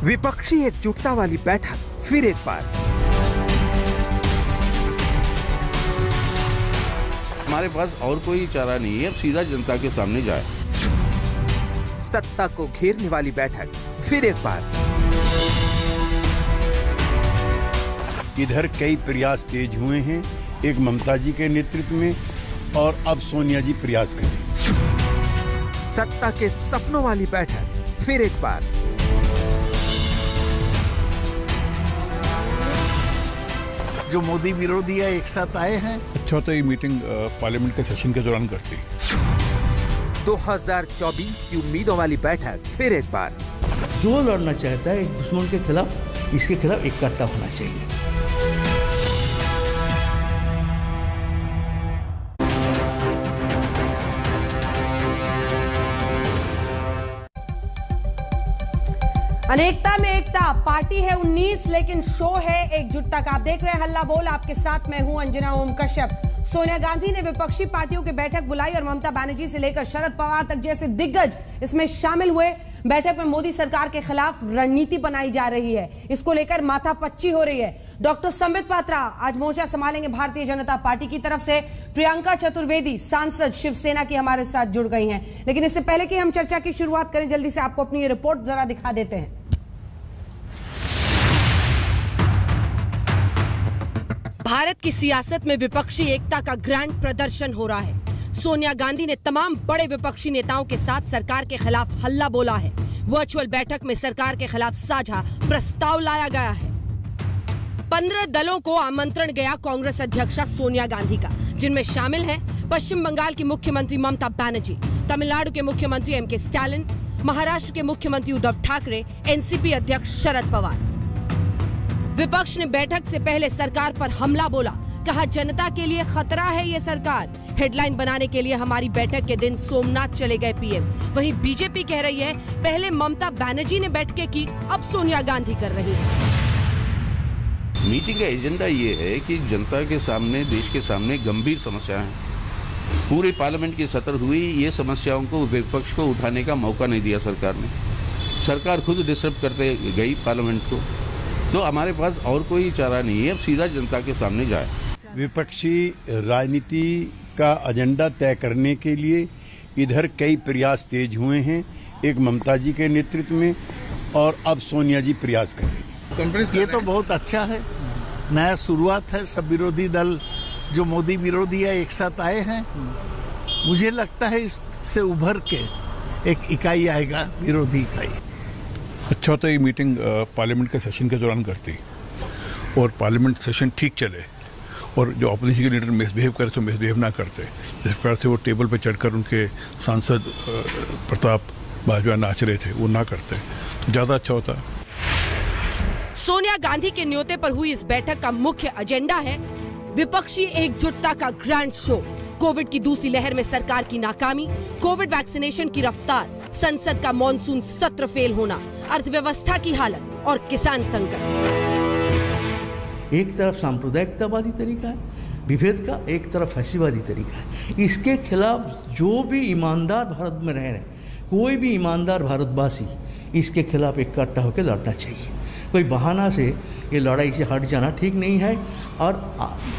विपक्षी एकजुटता वाली बैठक फिर एक बार। हमारे पास और कोई चारा नहीं है, अब सीधा जनता के सामने जाए। सत्ता को घेरने वाली बैठक फिर एक बार। इधर कई प्रयास तेज हुए हैं, एक ममता जी के नेतृत्व में, और अब सोनिया जी प्रयास करें। सत्ता के सपनों वाली बैठक फिर एक बार। जो मोदी विरोधी है एक साथ आए हैं। अच्छा होता है ये मीटिंग पार्लियामेंट के सेशन के दौरान करती। 2024 की उम्मीदों वाली बैठक फिर एक बार। जो लड़ना चाहता है एक दुश्मन के खिलाफ, इसके खिलाफ इकट्ठा होना चाहिए। अनेकता में एकता, पार्टी है 19 लेकिन शो है एकजुटता का। आप देख रहे हैं हल्ला बोल, आपके साथ मैं हूं अंजना ओम कश्यप। सोनिया गांधी ने विपक्षी पार्टियों की बैठक बुलाई और ममता बनर्जी से लेकर शरद पवार तक जैसे दिग्गज इसमें शामिल हुए। बैठक में मोदी सरकार के खिलाफ रणनीति बनाई जा रही है, इसको लेकर माथापच्ची हो रही है। डॉक्टर संबित पात्रा आज मोर्चा संभालेंगे भारतीय जनता पार्टी की तरफ से। प्रियंका चतुर्वेदी सांसद शिवसेना की हमारे साथ जुड़ गई हैं। लेकिन इससे पहले कि हम चर्चा की शुरुआत करें, जल्दी से आपको अपनी ये रिपोर्ट जरा दिखा देते हैं। भारत की सियासत में विपक्षी एकता का ग्रैंड प्रदर्शन हो रहा है। सोनिया गांधी ने तमाम बड़े विपक्षी नेताओं के साथ सरकार के खिलाफ हल्ला बोला है। वर्चुअल बैठक में सरकार के खिलाफ साझा प्रस्ताव लाया गया है। 15 दलों को आमंत्रण गया कांग्रेस अध्यक्षा सोनिया गांधी का, जिनमें शामिल हैं पश्चिम बंगाल की मुख्यमंत्री ममता बनर्जी, तमिलनाडु के मुख्यमंत्री एमके स्टालिन, महाराष्ट्र के मुख्यमंत्री उद्धव ठाकरे, एनसीपी अध्यक्ष शरद पवार। विपक्ष ने बैठक से पहले सरकार पर हमला बोला, कहा जनता के लिए खतरा है ये सरकार। हेडलाइन बनाने के लिए हमारी बैठक के दिन सोमनाथ चले गए पीएम। वहीं बीजेपी कह रही है पहले ममता बनर्जी ने बैठकें की, अब सोनिया गांधी कर रही है। मीटिंग का एजेंडा ये है कि जनता के सामने, देश के सामने गंभीर समस्याएं हैं। पूरे पार्लियामेंट की सत्र हुई, ये समस्याओं को विपक्ष को उठाने का मौका नहीं दिया सरकार ने। सरकार खुद डिस्टर्ब करते गई पार्लियामेंट को। तो हमारे पास और कोई चारा नहीं है, अब सीधा जनता के सामने जाए। विपक्षी राजनीति का एजेंडा तय करने के लिए इधर कई प्रयास तेज हुए हैं, एक ममता जी के नेतृत्व में, और अब सोनिया जी प्रयास कर रही हैं। ये तो बहुत अच्छा है, नया शुरुआत है। सब विरोधी दल जो मोदी विरोधी है एक साथ आए हैं। मुझे लगता है इससे उभर के एक इकाई आएगा, विरोधी इकाई। अच्छा होता है ये मीटिंग पार्लियामेंट के सेशन के दौरान करती, और पार्लियामेंट सेशन ठीक चले, और जो अपोजिशन के लीडर मिसबिहेव करे तो मिसबिहेव ना करते। जिस प्रकार से वो टेबल पर चढ़कर उनके सांसद प्रताप बाजवा नाच रहे थे, वो ना करते तो ज़्यादा अच्छा होता। सोनिया गांधी के न्योते पर हुई इस बैठक का मुख्य एजेंडा है विपक्षी एकजुटता का ग्रैंड शो। कोविड की दूसरी लहर में सरकार की नाकामी, कोविड वैक्सीनेशन की रफ्तार, संसद का मॉनसून सत्र फेल होना, अर्थव्यवस्था की हालत और किसान संकट। एक तरफ सांप्रदायिकता वाली तरीका है विभेद का, एक तरफ फैसीवादी तरीका है। इसके खिलाफ जो भी ईमानदार भारत में रह रहे, कोई भी ईमानदार भारतवासी इसके खिलाफ इकट्ठा होकर लड़ना चाहिए। कोई बहाना से ये लड़ाई से हट जाना ठीक नहीं है, और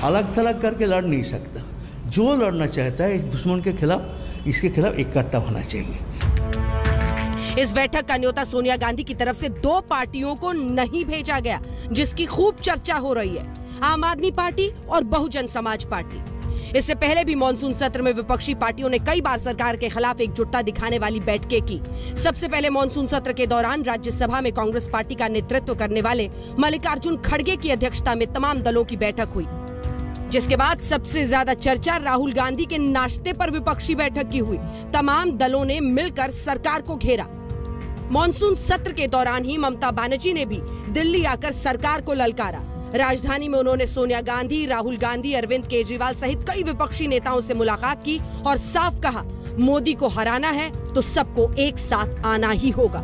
अलग थलग करके लड़ नहीं सकता। जो लड़ना चाहता है इस दुश्मन के खिलाफ, इसके खिलाफ इकट्ठा होना चाहिए। इस बैठक का न्योता सोनिया गांधी की तरफ से 2 पार्टियों को नहीं भेजा गया, जिसकी खूब चर्चा हो रही है, आम आदमी पार्टी और बहुजन समाज पार्टी। इससे पहले भी मॉनसून सत्र में विपक्षी पार्टियों ने कई बार सरकार के खिलाफ एकजुटता दिखाने वाली बैठकें की। सबसे पहले मॉनसून सत्र के दौरान राज्यसभा में कांग्रेस पार्टी का नेतृत्व करने वाले मल्लिकार्जुन खड़गे की अध्यक्षता में तमाम दलों की बैठक हुई, जिसके बाद सबसे ज्यादा चर्चा राहुल गांधी के नाश्ते पर विपक्षी बैठक की हुई। तमाम दलों ने मिलकर सरकार को घेरा। मॉनसून सत्र के दौरान ही ममता बनर्जी ने भी दिल्ली आकर सरकार को ललकारा। राजधानी में उन्होंने सोनिया गांधी, राहुल गांधी, अरविंद केजरीवाल सहित कई विपक्षी नेताओं से मुलाकात की और साफ कहा, मोदी को हराना है तो सबको एक साथ आना ही होगा।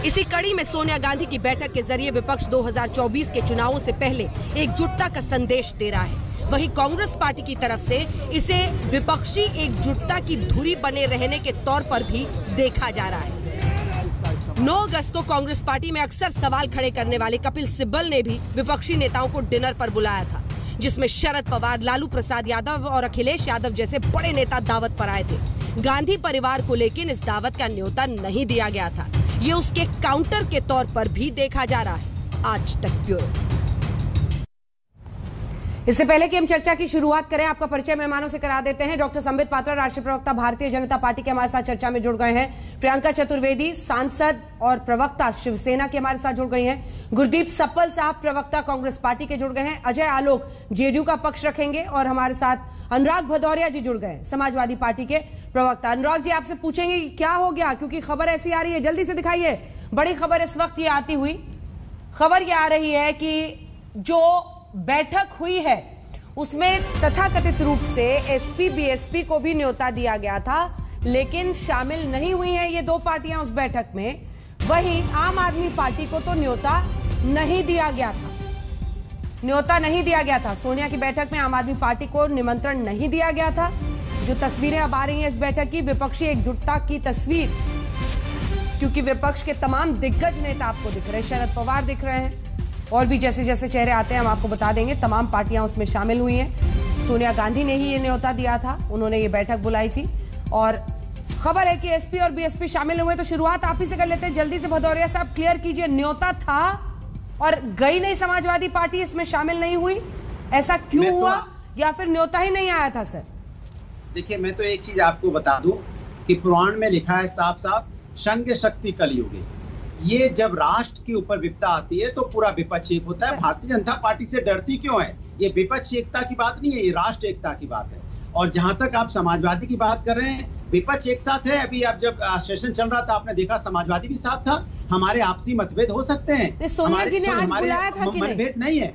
इसी कड़ी में सोनिया गांधी की बैठक के जरिए विपक्ष 2024 के चुनावों से पहले एकजुटता का संदेश दे रहा है। वहीं कांग्रेस पार्टी की तरफ से इसे विपक्षी एकजुटता की धुरी बने रहने के तौर पर भी देखा जा रहा है। 9 अगस्त को कांग्रेस पार्टी में अक्सर सवाल खड़े करने वाले कपिल सिब्बल ने भी विपक्षी नेताओं को डिनर पर बुलाया था, जिसमें शरद पवार, लालू प्रसाद यादव और अखिलेश यादव जैसे बड़े नेता दावत पर आए थे। गांधी परिवार को लेकिन इस दावत का न्योता नहीं दिया गया था। ये उसके काउंटर के तौर पर भी देखा जा रहा है। आज तक ब्यूरो। इससे पहले कि हम चर्चा की शुरुआत करें, आपका परिचय मेहमानों से करा देते हैं। डॉक्टर संबित पात्रा, राष्ट्रीय प्रवक्ता भारतीय जनता पार्टी के हमारे साथ चर्चा में जुड़ गए हैं। प्रियंका चतुर्वेदी, सांसद और प्रवक्ता शिवसेना के हमारे साथ जुड़ गई हैं। गुरदीप सप्पल साहब, प्रवक्ता कांग्रेस पार्टी के जुड़ गए हैं। अजय आलोक जेडीयू का पक्ष रखेंगे और हमारे साथ अनुराग भदौरिया जी जुड़ गए, समाजवादी पार्टी के प्रवक्ता। अनुराग जी, आपसे पूछेंगे कि क्या हो गया, क्योंकि खबर ऐसी आ रही है, जल्दी से दिखाइए। बड़ी खबर इस वक्त ये आती हुई खबर ये आ रही है कि जो बैठक हुई है उसमें तथाकथित रूप से एसपी बीएसपी को भी न्योता दिया गया था, लेकिन शामिल नहीं हुई हैं ये दो पार्टियां उस बैठक में। वहीं आम आदमी पार्टी को तो न्योता नहीं दिया गया था। सोनिया की बैठक में आम आदमी पार्टी को निमंत्रण नहीं दिया गया था। जो तस्वीरें अब आ रही हैं इस बैठक की, विपक्षी एकजुटता की तस्वीर, क्योंकि विपक्ष के तमाम दिग्गज नेता आपको दिख रहे हैं। शरद पवार दिख रहे हैं और भी जैसे जैसे चेहरे आते हैं हम आपको बता देंगे। तमाम पार्टियां उसमें शामिल हुई हैं। सोनिया गांधी ने ही ये न्योता दिया था, उन्होंने ये बैठक बुलाई थी और खबर है कि एसपी और बीएसपी शामिल हुए। तो शुरुआत आप ही से कर लेते हैं, जल्दी से भदौरिया साहब क्लियर कीजिए, न्योता था और गई नहीं समाजवादी पार्टी, इसमें शामिल नहीं हुई, ऐसा क्यों हुआ या फिर न्योता ही नहीं आया था? सर देखिए, मैं तो एक चीज आपको बता दूं कि पुराण में लिखा है साफ साफ, संग शक्ति कलयुगे। ये जब राष्ट्र के ऊपर विपदा आती है तो पूरा विपक्ष एक होता है। भारतीय जनता पार्टी से डरती क्यों है? ये विपक्ष एकता की बात नहीं है, ये राष्ट्र एकता की बात है। और जहां तक आप समाजवादी की बात कर रहे हैं, विपक्ष एक साथ है। अभी आप जब सेशन चल रहा था आपने देखा समाजवादी भी साथ था। हमारे आपसी मतभेद हो सकते हैं, सोनिया जी ने आज बुलाया था कि नहीं? मतभेद नहीं है।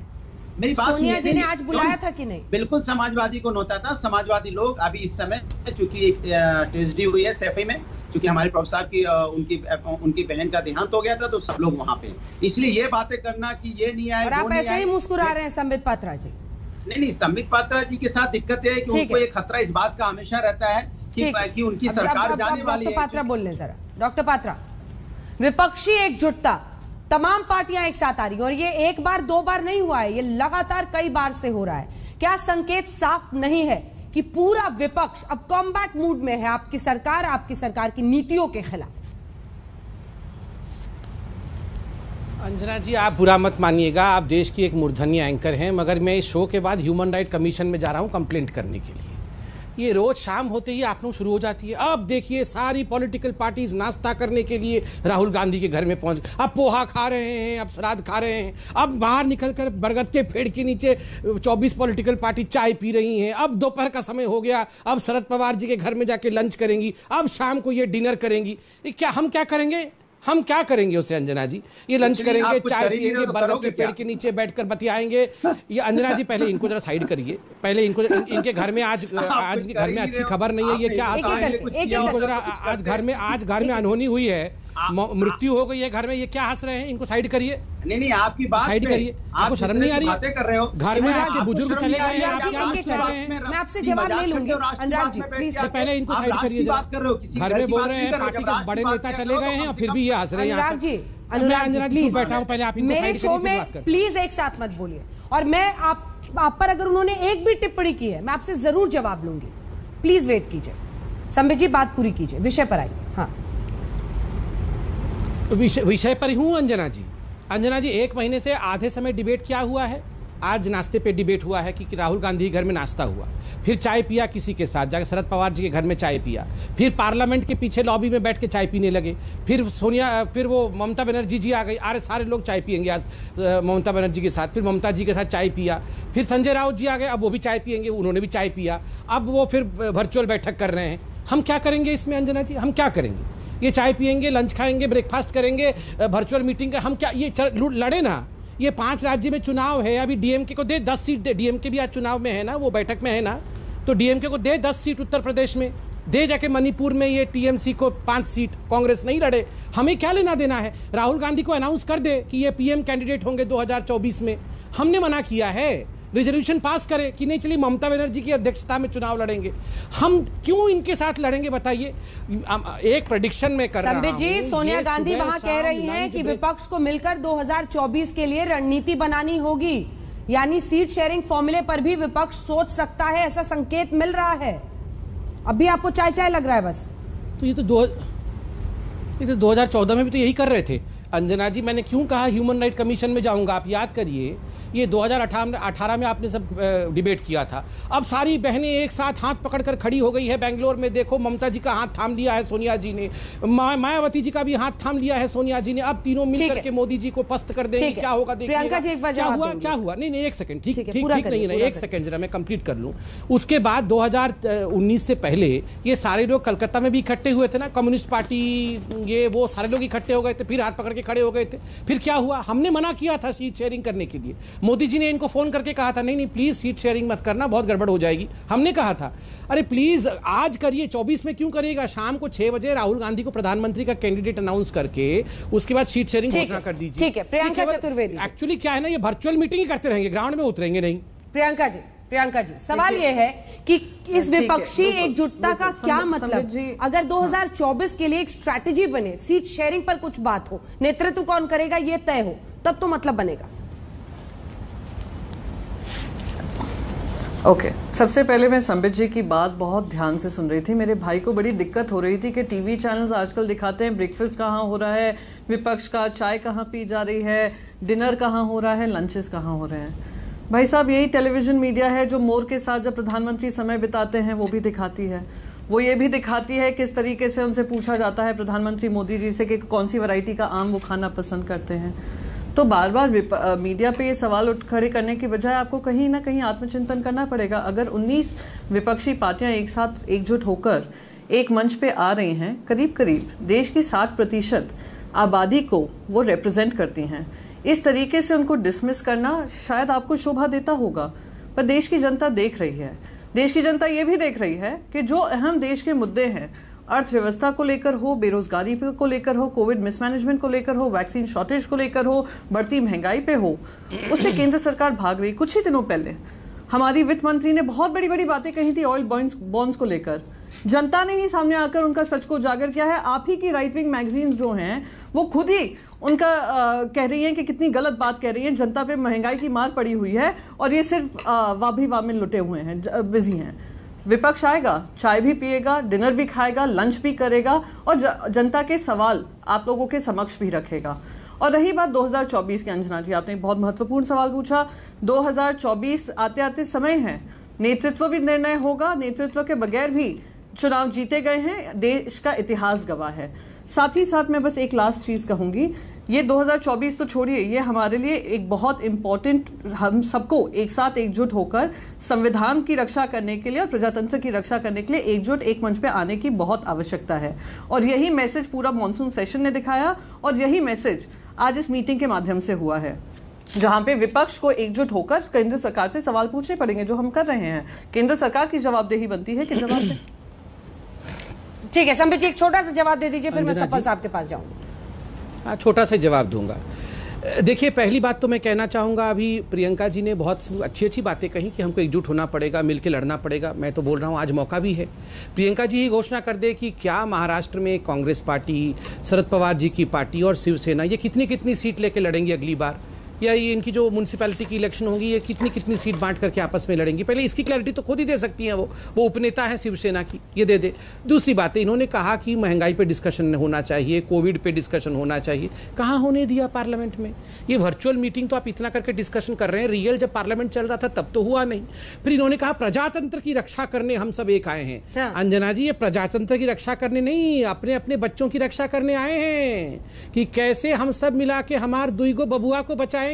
मेरी बात सोनिया जी ने आज बुलाया था कि नहीं? बिल्कुल समाजवादी को न्योता था। समाजवादी लोग अभी इस समय चूंकि ट्रेजेडी हुई है सैफई में, क्योंकि हमारे प्रभु साहब की उनकी बहन का देहांत हो गया था, तो सब लोग वहां पे, इसलिए ये बातें करना कि ये नहीं आए, और आप ऐसे ही मुस्कुरा रहे हैं संबित पात्रा जी। नहीं, संबित पात्रा जी के साथ दिक्कत है कि उनको एक खतरा इस बात का हमेशा रहता है कि उनकी सरकार जाने वाली है। पात्रा बोल लें जरा। डॉक्टर पात्रा, विपक्षी एकजुटता, तमाम पार्टियां एक साथ आ रही हैं और ये एक बार दो बार नहीं हुआ है, ये लगातार कई बार से हो रहा है। क्या संकेत साफ नहीं है कि पूरा विपक्ष अब कॉम्बैट मूड में है आपकी सरकार की नीतियों के खिलाफ? अंजना जी, आप बुरा मत मानिएगा, आप देश की एक मूर्धन्य एंकर हैं, मगर मैं इस शो के बाद ह्यूमन राइट कमीशन में जा रहा हूं कंप्लेंट करने के लिए। ये रोज शाम होते ही आप लोग शुरू हो जाती है। अब देखिए सारी पॉलिटिकल पार्टीज नाश्ता करने के लिए राहुल गांधी के घर में पहुंच, अब पोहा खा रहे हैं, अब श्राद्ध खा रहे हैं, अब बाहर निकलकर बरगद के पेड़ के नीचे 24 पॉलिटिकल पार्टी चाय पी रही हैं। अब दोपहर का समय हो गया, अब शरद पवार जी के घर में जाके लंच करेंगी, अब शाम को ये डिनर करेंगी। हम क्या करेंगे? हम क्या करेंगे उसे अंजना जी? ये लंच करेंगे, चाय पिएंगे, बरगद के पेड़ के नीचे बैठकर बतियाएंगे। ये अंजना जी पहले इनको जरा साइड करिए, पहले इनको इनके घर में आज के घर में अच्छी खबर नहीं है। ये क्या इनको जरा आज घर में अनहोनी हुई है, मृत्यु हो गई है घर में, ये क्या हंस रहे हैं? इनको साइड करिए। नहीं, आपकी बात साइड करिए, आपको शर्म नहीं आ रही? बातें कर रहे हो, घर में आपके बुजुर्ग चले गए हैं, आप क्या हंस रहे हैं? मैं आपसे जवाब ले लूंगी अनुराग जी, प्लीज। पहले इनको साइड करिए। घर में बोल रहे हैं पार्टी के बड़े नेता चले गए हैं और फिर भी ये हंस रहे हैं। अनुराग जी, प्लीज बैठा हूं, पहले आप इनको मेरे शो में प्लीज एक साथ मत बोलिए। और मैं आप पर अगर उन्होंने एक भी टिप्पणी की है मैं आपसे जरूर जवाब लूंगी। प्लीज वेट कीजिए। संबित जी बात पूरी कीजिए, विषय पर आइए। हाँ, विषय पर हूं अंजना जी, 1 महीने से आधे समय डिबेट क्या हुआ है? आज नाश्ते पे डिबेट हुआ है कि राहुल गांधी घर में नाश्ता हुआ, फिर चाय पिया किसी के साथ, जाकर शरद पवार जी के घर में चाय पिया, फिर पार्लियामेंट के पीछे लॉबी में बैठ के चाय पीने लगे, फिर वो ममता बनर्जी जी आ गई, अरे सारे लोग चाय पियेंगे आज ममता बनर्जी के साथ, फिर ममता जी के साथ चाय पिया, फिर संजय राउत जी आ गए, अब वो भी चाय पियेंगे, उन्होंने भी चाय पिया, अब वो फिर वर्चुअल बैठक कर रहे हैं। हम क्या करेंगे इसमें अंजना जी? हम क्या करेंगे? ये चाय पियेंगे, लंच खाएंगे, ब्रेकफास्ट करेंगे, वर्चुअल मीटिंग का हम क्या ये लड़े ना? ये 5 राज्य में चुनाव है, अभी डीएमके को दे 10 सीट दे, डीएमके भी आज चुनाव में है ना, वो बैठक में है ना, तो डीएमके को दे 10 सीट उत्तर प्रदेश में, दे जाके मणिपुर में ये टीएमसी को 5 सीट, कांग्रेस नहीं लड़े, हमें क्या लेना देना है? राहुल गांधी को अनाउंस कर दे कि ये पीएम कैंडिडेट होंगे 2024 में। हमने मना किया है रिजोल्यूशन पास करे कि नहीं चलिए ममता बनर्जी की अध्यक्षता में चुनाव लड़ेंगे। हम क्यों इनके साथ लड़ेंगे बताइए? एक प्रेडिक्शन में कर रहा हूं। संबित जी, सोनिया गांधी वहां कह रही हैं कि विपक्ष को मिलकर 2024 के लिए रणनीति बनानी होगी, यानी सीट शेयरिंग फॉर्मूले पर भी विपक्ष सोच सकता है, ऐसा संकेत मिल रहा है। अभी आपको चाय चाय लग रहा है बस। तो ये तो 2014 में भी तो यही कर रहे थे। अंजना जी, मैंने क्यों कहा ह्यूमन राइट कमीशन में जाऊंगा? आप याद करिए, ये 2018 में आपने सब डिबेट किया था। अब सारी बहनें एक साथ हाथ पकड़कर खड़ी हो गई है बेंगलोर में। देखो, ममता जी का हाथ थाम लिया है सोनिया जी ने, मायावती जी का भी हाथ थाम लिया है सोनिया जी ने। अब तीनों मिलकर के मोदी जी को पस्त कर देंगे। क्या होगा देखिएगा। क्या हुआ? नहीं, एक सेकंड, ठीक नहीं ना, एक सेकंड जरा मैं कंप्लीट कर लूं। उसके बाद 2019 से पहले ये सारे लोग कलकत्ता में भी इकट्ठे हुए थे ना, कम्युनिस्ट पार्टी ये वो सारे लोग इकट्ठे हो गए थे, फिर हाथ पकड़ के खड़े हो गए थे। फिर क्या हुआ? हमने मना किया था सीट शेयरिंग करने के लिए। मोदी जी ने इनको फोन करके कहा था नहीं प्लीज सीट शेयरिंग मत करना, बहुत गड़बड़ हो जाएगी। हमने कहा था अरे प्लीज आज करिए, 24 में क्यों करिएगा? शाम को 6 बजे राहुल गांधी को प्रधानमंत्री का कैंडिडेट अनाउंस करके उसके बाद सीट शेयरिंग घोषणा कर दीजिए। ठीक है प्रियंका चतुर्वेदी, एक्चुअली क्या है ना, ये वर्चुअल मीटिंग ही करते रहेंगे, ग्राउंड में उतरेंगे नहीं। प्रियंका जी, सवाल ये है कि इस विपक्षी एकजुटता का क्या मतलब? अगर 2024 के लिए एक स्ट्रैटेजी बने, सीट शेयरिंग पर कुछ बात हो, नेतृत्व कौन करेगा ये तय हो, तब तो मतलब बनेगा। ओके, सबसे पहले मैं संबित जी की बात बहुत ध्यान से सुन रही थी। मेरे भाई को बड़ी दिक्कत हो रही थी कि टीवी चैनल्स आजकल दिखाते हैं ब्रेकफास्ट कहाँ हो रहा है विपक्ष का, चाय कहाँ पी जा रही है, डिनर कहाँ हो रहा है, लंचेस कहाँ हो रहे हैं। भाई साहब, यही टेलीविजन मीडिया है जो मोर के साथ जब प्रधानमंत्री समय बिताते हैं वो भी दिखाती है। वो ये भी दिखाती है किस तरीके से उनसे पूछा जाता है प्रधानमंत्री मोदी जी से कि कौन सी वैरायटी का आम वो खाना पसंद करते हैं। तो बार बार मीडिया पे ये सवाल खड़े करने की बजाय आपको कहीं ना कहीं आत्मचिंतन करना पड़ेगा। अगर 19 विपक्षी पार्टियां एक साथ एकजुट होकर एक मंच पे आ रही हैं, करीब करीब देश की 60% आबादी को वो रिप्रेजेंट करती हैं, इस तरीके से उनको डिसमिस करना शायद आपको शोभा देता होगा, पर देश की जनता देख रही है। देश की जनता ये भी देख रही है कि जो अहम देश के मुद्दे हैं, अर्थव्यवस्था को लेकर हो, बेरोजगारी को लेकर हो, कोविड मिसमैनेजमेंट को लेकर हो, वैक्सीन शॉर्टेज को लेकर हो, बढ़ती महंगाई पे हो, उससे केंद्र सरकार भाग रही। कुछ ही दिनों पहले हमारी वित्त मंत्री ने बहुत बड़ी बड़ी बातें कही थी ऑयल बॉन्ड्स को लेकर। जनता ने ही सामने आकर उनका सच को उजागर किया है। आप ही की राइट विंग मैगजीन्स जो हैं वो खुद ही उनका कह रही हैं कि कितनी गलत बात कह रही हैं, जनता पे महंगाई की मार पड़ी हुई है और ये सिर्फ वाभी वामिल लुटे हुए हैं, बिजी हैं। विपक्ष आएगा, चाय भी पिएगा, डिनर भी खाएगा, लंच भी करेगा और जनता के सवाल आप लोगों के समक्ष भी रखेगा। और रही बात 2024 की, अंजना जी आपने एक बहुत महत्वपूर्ण सवाल पूछा। 2024 आते आते समय है, नेतृत्व भी निर्णय होगा, नेतृत्व के बगैर भी चुनाव जीते गए हैं, देश का इतिहास गवाह है। साथ ही साथ मैं बस एक लास्ट चीज कहूंगी, ये 2024 तो छोड़िए, ये हमारे लिए एक बहुत इंपॉर्टेंट, हम सबको एक साथ एकजुट होकर संविधान की रक्षा करने के लिए और प्रजातंत्र की रक्षा करने के लिए एकजुट एक मंच पे आने की बहुत आवश्यकता है। और यही मैसेज पूरा मॉनसून सेशन ने दिखाया और यही मैसेज आज इस मीटिंग के माध्यम से हुआ है, जहां पे विपक्ष को एकजुट होकर केंद्र सरकार से सवाल पूछने पड़ेंगे, जो हम कर रहे हैं। केंद्र सरकार की जवाबदेही बनती है कि जवाब दें। ठीक है संबित जी, एक छोटा सा जवाब दे दीजिए, फिर मैं सफल साहब के पास जाऊंगा। हाँ, छोटा सा जवाब दूंगा। देखिए, पहली बात तो मैं कहना चाहूँगा, अभी प्रियंका जी ने बहुत अच्छी बातें कही कि हमको एकजुट होना पड़ेगा, मिलकर लड़ना पड़ेगा। मैं तो बोल रहा हूँ आज मौका भी है, प्रियंका जी ही घोषणा कर दे कि क्या महाराष्ट्र में कांग्रेस पार्टी, शरद पवार जी की पार्टी और शिवसेना ये कितनी सीट लेके लड़ेंगी अगली बार, या ये इनकी जो म्यूनसिपैलिटी की इलेक्शन होगी ये कितनी सीट बांट करके आपस में लड़ेंगी। पहले इसकी क्लैरिटी तो खुद ही दे सकती हैं वो उपनेता है शिवसेना की, ये दे दे। दूसरी बात है, इन्होंने कहा कि महंगाई पे डिस्कशन होना चाहिए, कोविड पे डिस्कशन होना चाहिए, कहाँ होने दिया पार्लियामेंट में। ये वर्चुअल मीटिंग तो आप इतना करके डिस्कशन कर रहे हैं, रियल जब पार्लियामेंट चल रहा था तब तो हुआ नहीं। फिर इन्होंने कहा प्रजातंत्र की रक्षा करने हम सब एक आए हैं। अंजना जी, ये प्रजातंत्र की रक्षा करने नहीं, अपने अपने बच्चों की रक्षा करने आए हैं कि कैसे हम सब मिला के हमार दुईगो बबुआ को बचाएंगे,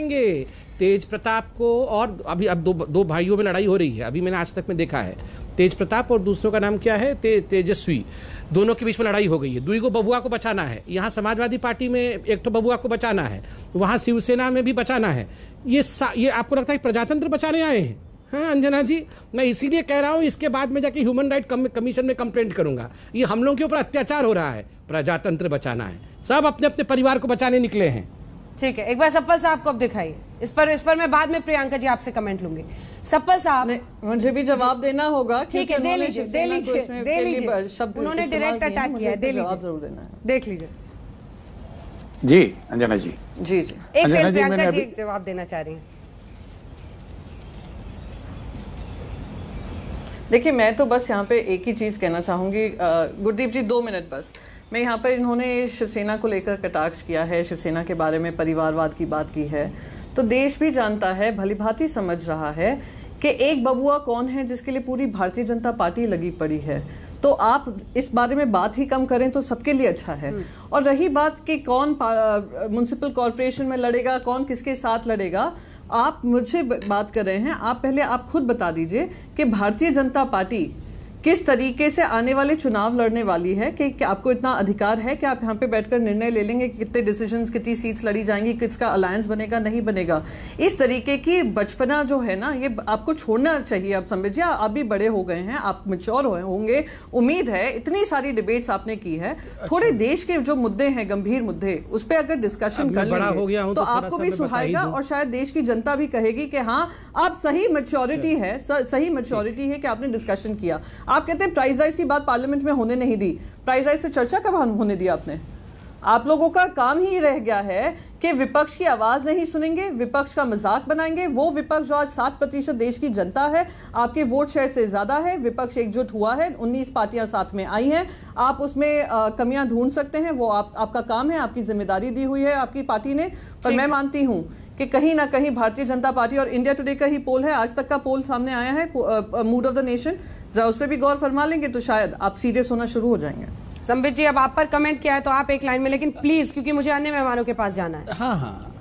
तेज प्रताप को। और अभी अब दो भाइयों में लड़ाई हो रही है, अभी मैंने आज तक में देखा है, तेज प्रताप और दूसरों का नाम क्या है, तेजस्वी, दोनों के बीच में लड़ाई हो गई है। दुईगो बबुआ को बचाना है, यहाँ समाजवादी पार्टी में एक तो बबुआ को बचाना है, वहाँ शिवसेना में भी बचाना है। ये आपको लगता है प्रजातंत्र बचाने आए हैं? हाँ अंजना जी, मैं इसीलिए कह रहा हूँ, इसके बाद में जाके ह्यूमन राइट कमीशन में कंप्लेंट करूंगा। ये हम लोगों के ऊपर अत्याचार हो रहा है, प्रजातंत्र बचाना है, सब अपने अपने परिवार को बचाने निकले हैं। ठीक है, एक बार सप्पल साहब को अब दिखाइए। इस पर मैं बाद में प्रियंका जी आपसे कमेंट लूंगी। सप्पल साहब, मुझे भी जवाब देना होगा। ठीक है, दे लीजिए। उन्होंने डायरेक्ट अटैक किया है, दे लीजिए, जरूर देना है। देख लीजिए। जी अंजना जी, जी एक सेकंड, प्रियंका जी जवाब देना चाह रही हैं। देखिए, मैं तो बस यहाँ पे एक ही चीज कहना चाहूंगी, गुरदीप जी 2 मिनट बस। मैं यहाँ पर, इन्होंने शिवसेना को लेकर कटाक्ष किया है, शिवसेना के बारे में परिवारवाद की बात की है, तो देश भी जानता है, भलीभांति समझ रहा है कि एक बबुआ कौन है जिसके लिए पूरी भारतीय जनता पार्टी लगी पड़ी है। तो आप इस बारे में बात ही कम करें तो सबके लिए अच्छा है। और रही बात कि कौन म्युनिसिपल कॉर्पोरेशन में लड़ेगा, कौन किसके साथ लड़ेगा, आप मुझसे बात कर रहे हैं, आप पहले आप खुद बता दीजिए कि भारतीय जनता पार्टी किस तरीके से आने वाले चुनाव लड़ने वाली है, कि आपको इतना अधिकार है कि आप यहाँ पे बैठकर निर्णय ले लेंगे कि कितने डिसीजंस, कितनी सीट्स लड़ी जाएंगी, किसका अलायंस बनेगा, नहीं बनेगा। इस तरीके की बचपना जो है ना, ये आपको छोड़ना चाहिए। आप समझिए, आप भी बड़े हो गए हैं, आप मैच्योर होंगे, उम्मीद है। इतनी सारी डिबेट्स आपने की है, थोड़े देश के जो मुद्दे हैं, गंभीर मुद्दे, उस पर अगर डिस्कशन कर लेंगे तो आपको भी सुहाएगा और शायद देश की जनता भी कहेगी कि हाँ, आप सही मैच्योरिटी है, सही मैच्योरिटी है कि आपने डिस्कशन किया। आप कहते हैं प्राइस राइज की बात पार्लियामेंट में होने नहीं दी, प्राइस राइज पे चर्चा कब होने दी आपने? आप लोगों का काम ही रह गया है कि विपक्ष की आवाज नहीं सुनेंगे, विपक्ष का मजाक बनाएंगे। वो विपक्ष जो आज 60% देश की जनता है, आपके वोट शेयर से ज्यादा है, विपक्ष एकजुट हुआ है, 19 पार्टियां साथ में आई हैं। आप उसमें कमियां ढूंढ सकते हैं, वो आपका काम है, आपकी जिम्मेदारी दी हुई है आपकी पार्टी ने। पर मैं मानती हूं कि कहीं ना कहीं भारतीय जनता पार्टी, और इंडिया टुडे का ही पोल है, आज तक का पोल सामने आया है, मूड ऑफ द नेशन, जरा उस पर भी गौर फरमा लेंगे तो शायद आप सीरियस होना शुरू हो जाएंगे। संबित जी, अब आप पर कमेंट किया है तो आप एक लाइन में, लेकिन प्लीज, क्योंकि मुझे अन्य मेहमानों के पास जाना है। हाँ,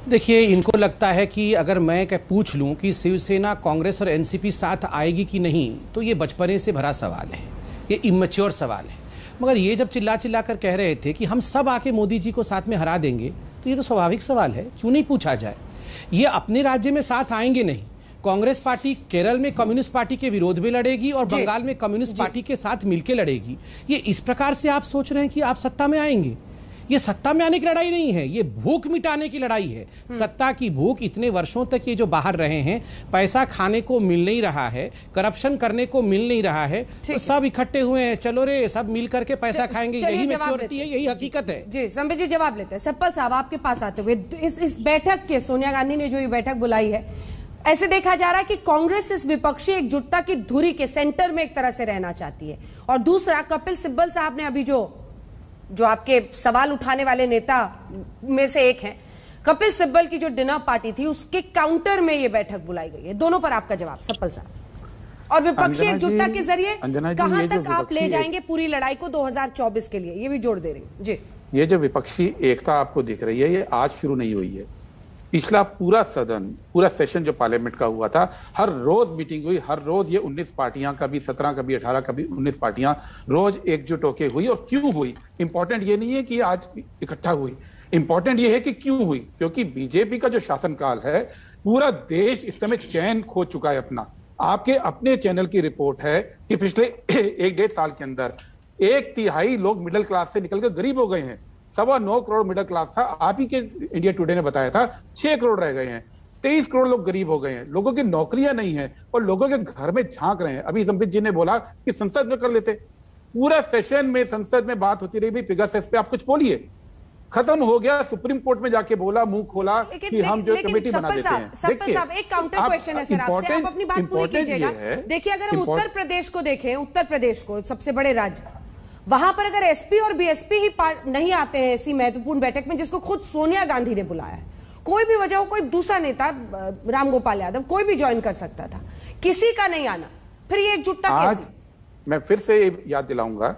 देखिए, इनको लगता है कि अगर मैं पूछ लूं कि शिवसेना, कांग्रेस और एनसीपी साथ आएगी कि नहीं, तो ये बचपने से भरा सवाल है, ये इमेच्योर सवाल है। मगर ये जब चिल्ला चिल्ला कर कह रहे थे कि हम सब आके मोदी जी को साथ में हरा देंगे, तो ये तो स्वाभाविक सवाल है, क्यों नहीं पूछा जाए। ये अपने राज्य में साथ आएंगे नहीं। कांग्रेस पार्टी केरल में कम्युनिस्ट पार्टी के विरोध में लड़ेगी और बंगाल में कम्युनिस्ट पार्टी के साथ मिलकर लड़ेगी। ये इस प्रकार से आप सोच रहे हैं कि आप सत्ता में आएंगे। ये सत्ता में आने की लड़ाई नहीं है, ये भूख मिटाने की लड़ाई है। सत्ता की भूख, इतने वर्षों तक ये जो बाहर रहे हैं, पैसा खाने को मिल नहीं रहा है, करप्शन करने को मिल नहीं रहा है, तो सब इकट्ठे हुए हैं, चलो रे सब मिल करके पैसा खाएंगे। यही मैच्योरिटी है, यही हकीकत है। जी संबित जी जवाब लेते हैं। सप्पल साहब, आपके पास आते हुए, इस बैठक के, सोनिया गांधी ने जो ये बैठक बुलाई है, ऐसे देखा जा रहा है कि कांग्रेस इस विपक्षी एकजुटता की धुरी के सेंटर में एक तरह से रहना चाहती है। और दूसरा, कपिल सिब्बल साहब ने अभी जो आपके सवाल उठाने वाले नेता में से एक हैं, कपिल सिब्बल की जो डिनर पार्टी थी, उसके काउंटर में ये बैठक बुलाई गई है। दोनों पर आपका जवाब सप्पल साहब। और विपक्षी एकजुटता के जरिए कहां तक आप ले जाएंगे पूरी लड़ाई को 2024 के लिए, ये भी जोड़ दे रही हूं जी। ये जो विपक्षी एकता आपको दिख रही है, ये आज शुरू नहीं हुई है। पिछला पूरा सदन, पूरा सेशन जो पार्लियामेंट का हुआ था, हर रोज मीटिंग हुई, हर रोज ये 19 पार्टियां, कभी 17, कभी 18, कभी 19 पार्टियां रोज एकजुट होके हुई। और क्यों हुई, इंपॉर्टेंट ये नहीं है कि आज इकट्ठा हुई, इंपॉर्टेंट ये है कि क्यों हुई। क्योंकि बीजेपी का जो शासनकाल है, पूरा देश इस समय चैन खो चुका है अपना। आपके अपने चैनल की रिपोर्ट है कि पिछले 1-1.5 साल के अंदर 1/3 लोग मिडिल क्लास से निकलकर गरीब हो गए हैं। 9.25 करोड़ मिडिल क्लास था, आप ही के इंडिया टुडे ने बताया था 6 करोड़ रह गए हैं। 23 करोड़ लोग गरीब हो गए हैं, लोगों की नौकरियां नहीं है और लोगों के घर में झांक रहे हैं। अभी संबित जी ने बोला कि संसद में कर लेते, पूरा सेशन में संसद में बात होती रही, पेगासस पे आप कुछ बोलिए, खत्म हो गया। सुप्रीम कोर्ट में जाके बोला, मुंह खोला कि हम जो कमेटी बना देते हैं। सप्पल साहब, एक काउंटर क्वेश्चन है सर आपसे, आप अपनी बात पूरी कीजिएगा। देखिए, अगर हम उत्तर प्रदेश को देखें, उत्तर प्रदेश को, सबसे बड़े राज्य, वहां पर अगर एसपी और बीएसपी ही नहीं आते हैं ऐसी महत्वपूर्ण बैठक में, जिसको खुद सोनिया गांधी ने बुलाया है, कोई भी वजह हो, कोई दूसरा नेता, रामगोपाल यादव, कोई भी ज्वाइन कर सकता था, किसी का नहीं आना, फिर ये एकजुटता कैसी? मैं फिर से याद दिलाऊंगा,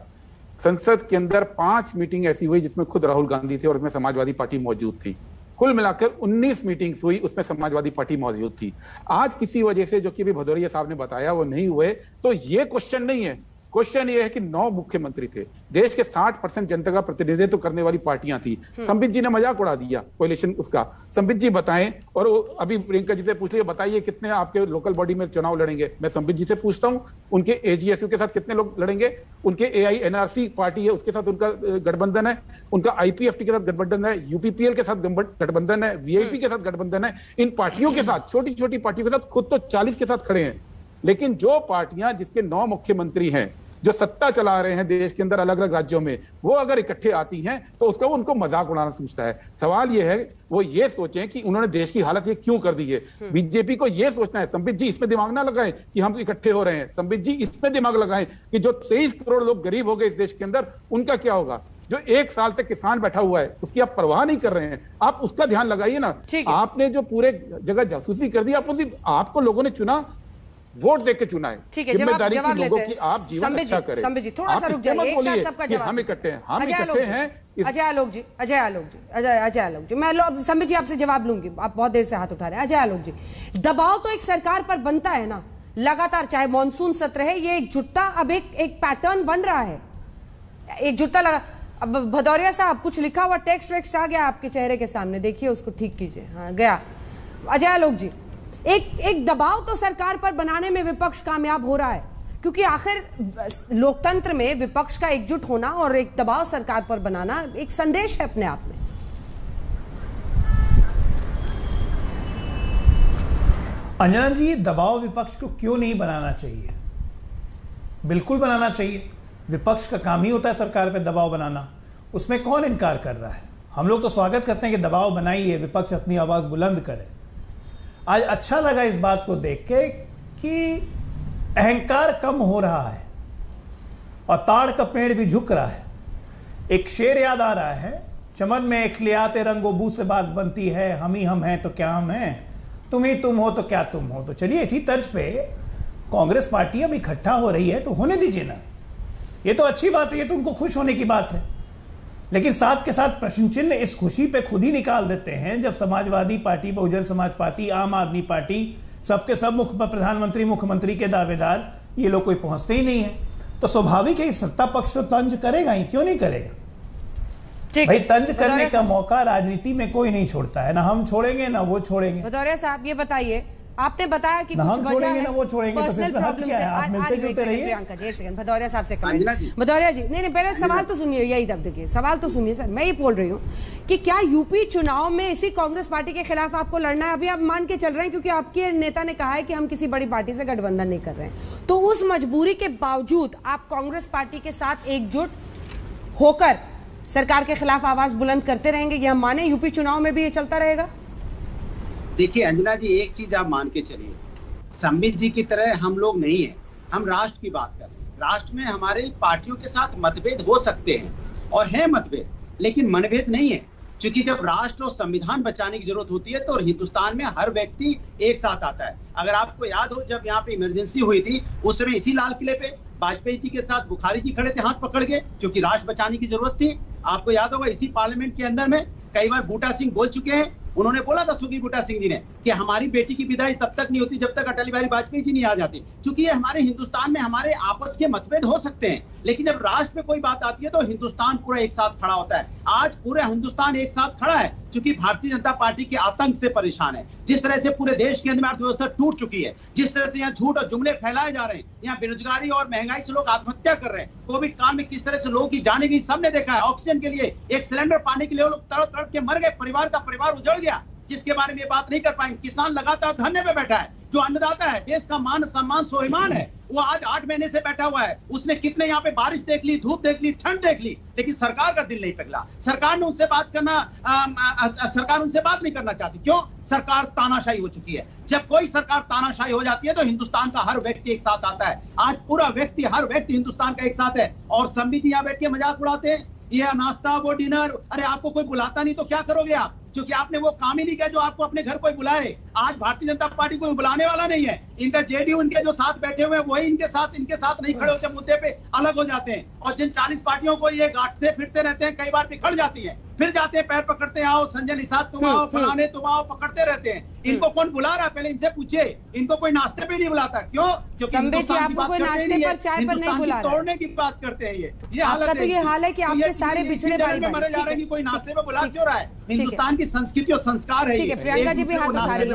संसद के अंदर 5 मीटिंग ऐसी हुई जिसमें खुद राहुल गांधी थे और उसमें समाजवादी पार्टी मौजूद थी। कुल मिलाकर 19 मीटिंग्स हुई, उसमें समाजवादी पार्टी मौजूद थी। आज किसी वजह से, जो कि भी भदौरिया साहब ने बताया, वो नहीं हुए, तो ये क्वेश्चन नहीं है क्वेश्चन ये है कि 9 मुख्यमंत्री थे, देश के 60% जनता का प्रतिनिधित्व करने वाली पार्टियां थी। संबित जी ने मजाक उड़ा दिया कोalition उसका। संबित जी बताएं, और अभी प्रियंका जी से पूछ लिया, बताइए कितने आपके लोकल बॉडी में चुनाव लड़ेंगे। मैं संबित जी से पूछता हूं, उनके AGSU के साथ कितने लोग लड़ेंगे? उनके AINRC पार्टी है, उसके साथ उनका गठबंधन है, उनका IPFT के साथ गठबंधन है, UPPL के साथ गठबंधन है, VIP के साथ गठबंधन है। इन पार्टियों के साथ, छोटी छोटी पार्टियों के साथ खुद तो 40 के साथ खड़े हैं। लेकिन जो पार्टियां जिसके 9 मुख्यमंत्री हैं, जो सत्ता चला रहे हैं देश के अंदर अलग अलग राज्यों में, वो अगर इकट्ठे आती हैं तो उसका वो उनको मजाक उड़ाना सोचता है। सवाल ये है, वो ये सोचें कि उन्होंने देश की हालत ये क्यों कर दी है। बीजेपी को ये सोचना है, संबित जी इसमें दिमाग ना लगाएं कि हम इकट्ठे हो रहे हैं। संबित जी इसमें दिमाग लगाएं कि जो 23 करोड़ लोग गरीब हो गए इस देश के अंदर, उनका क्या होगा। जो 1 साल से किसान बैठा हुआ है, उसकी आप परवाह नहीं कर रहे हैं, आप उसका ध्यान लगाइए ना। आपने जो पूरे जगह जासूसी कर दी, आपको लोगों ने चुना, वोट देके चुना है। ठीक है, जवाब लोगों की आप जीवन अच्छा करें। संबित जी थोड़ा सा रुक जाइए, एक साथ सबका जवाब। हम इकट्ठे हैं, हम इकट्ठे हैं। अजय आलोक जी, मैं संबित जी आपसे जवाब लूंगी, आप बहुत देर से हाथ उठा रहे हैं। अजय आलोक जी, दबाव तो एक सरकार पर बनता है ना लगातार, चाहे मॉनसून सत्र है, ये एकजुटता अब एक पैटर्न बन रहा है, एकजुटता लगा। अब भदौरिया साहब, कुछ लिखा हुआ टेक्स्ट वेक्स्ट आ गया आपके चेहरे के सामने, देखिए उसको ठीक कीजिए। हाँ गया। अजय आलोक जी, एक दबाव तो सरकार पर बनाने में विपक्ष कामयाब हो रहा है, क्योंकि आखिर लोकतंत्र में विपक्ष का एकजुट होना और एक दबाव सरकार पर बनाना एक संदेश है अपने आप में। अंजना जी, दबाव विपक्ष को क्यों नहीं बनाना चाहिए? बिल्कुल बनाना चाहिए। विपक्ष का काम ही होता है सरकार पे दबाव बनाना, उसमें कौन इनकार कर रहा है। हम लोग तो स्वागत करते हैं कि दबाव बनाइए, विपक्ष अपनी आवाज बुलंद करे। आज अच्छा लगा इस बात को देख के कि अहंकार कम हो रहा है और ताड़ का पेड़ भी झुक रहा है। एक शेर याद आ रहा है, चमन में इखलियाते रंगो बू से बात बनती है, हम ही हम हैं तो क्या हम हैं, तुम ही तुम हो तो क्या तुम हो। तो चलिए इसी तर्ज पे कांग्रेस पार्टी अब इकट्ठा हो रही है तो होने दीजिए ना, ये तो अच्छी बात है, ये तो उनको खुश होने की बात है। लेकिन साथ के साथ प्रश्न चिन्ह इस खुशी पे खुद ही निकाल देते हैं जब समाजवादी पार्टी, बहुजन समाज पार्टी, आम आदमी पार्टी, सबके सब प्रधानमंत्री मुख्यमंत्री के दावेदार, ये लोग कोई पहुंचते ही नहीं है। तो स्वाभाविक है सत्ता पक्ष तो तंज करेगा ही, क्यों नहीं करेगा भाई। तंज करने का मौका राजनीति में कोई नहीं छोड़ता है, ना हम छोड़ेंगे ना वो छोड़ेंगे। भदौरिया साहब ये बताइए, आपने बताया कि कुछ वजह है, ना वो छोड़ेंगे, पर्सनल प्रॉब्लम है, आप मिलते जुलते रहिए। प्रियंका जी एक सेकंड, भदौरिया साहब से भदौरिया जी नहीं पहले सवाल तो सुनिए, यही तब देखिए सवाल तो सुनिए सर। मैं ये बोल रही हूँ कि क्या यूपी चुनाव में इसी कांग्रेस पार्टी के खिलाफ आपको लड़ना है? अभी आप मान के चल रहे हैं क्योंकि आपके नेता ने कहा है कि हम किसी बड़ी पार्टी से गठबंधन नहीं कर रहे हैं, तो उस मजबूरी के बावजूद आप कांग्रेस पार्टी के साथ एकजुट होकर सरकार के खिलाफ आवाज बुलंद करते रहेंगे, ये हम माने यूपी चुनाव में भी ये चलता रहेगा? देखिए अंजना जी, एक चीज आप मान के चलिए, संबित जी की तरह हम लोग नहीं है, हम राष्ट्र की बात कर रहे हैं। राष्ट्र में हमारे पार्टियों के साथ मतभेद हो सकते हैं और है मतभेद, लेकिन मनभेद नहीं है, क्योंकि जब राष्ट्र और संविधान बचाने की जरूरत होती है तो हिंदुस्तान में हर व्यक्ति एक साथ आता है। अगर आपको याद हो, जब यहाँ पे इमरजेंसी हुई थी उस समय इसी लाल किले पे वाजपेयी जी के साथ बुखारी जी खड़े थे हाथ पकड़ के, क्योंकि राष्ट्र बचाने की जरूरत थी। आपको याद होगा इसी पार्लियामेंट के अंदर में कई बार बूटा सिंह बोल चुके हैं, उन्होंने बोला था स्वर्गीय बूटा सिंह जी ने कि हमारी बेटी की विदाई तब तक नहीं होती जब तक अटल बिहारी वाजपेयी जी नहीं आ जाते। क्योंकि ये हमारे हिंदुस्तान में हमारे आपस के मतभेद हो सकते हैं, लेकिन जब राष्ट्र पे कोई बात आती है तो हिंदुस्तान पूरा एक साथ खड़ा होता है। आज पूरा हिंदुस्तान एक साथ खड़ा है क्योंकि भारतीय जनता पार्टी के आतंक से परेशान है। जिस तरह से पूरे देश के अंदर अर्थव्यवस्था टूट चुकी है, जिस तरह से यहाँ झूठ और जुमले फैलाए जा रहे हैं, यहाँ बेरोजगारी और महंगाई से लोग आत्महत्या कर रहे हैं, कोविड काल में किस तरह से लोगों की जाने गई, सबने देखा है। ऑक्सीजन के लिए एक सिलेंडर पाने के लिए लोग तड़प तड़प के मर गए, परिवार का परिवार उजड़ गया, जिसके बारे में बात नहीं कर पाएंगे। किसान लगातार धरने पे बैठा है, जो अन्नदाता है, देश का मान सम्मान स्वाभिमान है, वो आज 8 महीने से बैठा हुआ है। उसने कितने यहाँ पे बारिश देख ली, धूप देख ली, ठंड देख ली, लेकिन सरकार का दिल नहीं पिघला। सरकार ने उनसे बात करना, सरकार उनसे बात नहीं करना चाहती। क्यों? सरकार तानाशाही हो चुकी है। जब कोई सरकार तानाशाही हो जाती है तो हिंदुस्तान का हर व्यक्ति एक साथ आता है। आज पूरा व्यक्ति, हर व्यक्ति हिंदुस्तान का एक साथ है। और संबित जी यहाँ बैठ के मजाक उड़ाते हैं, ये नाश्ता वो डिनर, अरे आपको कोई बुलाता नहीं तो क्या करोगे आप? क्योंकि आपने वो काम ही नहीं किया जो आपको अपने घर कोई बुलाए। आज भारतीय जनता पार्टी कोई बुलाने वाला नहीं है। इनका जेडीयू इनके जो साथ बैठे हुए हैं वही इनके साथ नहीं खड़े होते, मुद्दे पे अलग हो जाते हैं। और जिन 40 पार्टियों को ये गांठते फिरते रहते हैं, कई बार बिखर जाती हैं, फिर जाते हैं पैर पकड़ते हैं, आओ संजय निषाद तुम आओ, फलाने तुम आओ, पकड़ते रहते हैं। इनको कौन बुला रहा है पहले इनसे पूछिए। इनको कोई नाश्ते पे नहीं बुलाता, क्यों? क्योंकि हिंदुस्तान की बात करते नहीं है, हिंदुस्तान की तोड़ने की बात करते हैं। ये हालत है। ये हाल है कि आपके सारे बिछड़े में मरे जा रहे हैं कि कोई नाश्ते पे बुला क्यों रहा है? हिंदुस्तान की संस्कृति और संस्कार है। प्रियंका जी भी हाथ उठा रही है।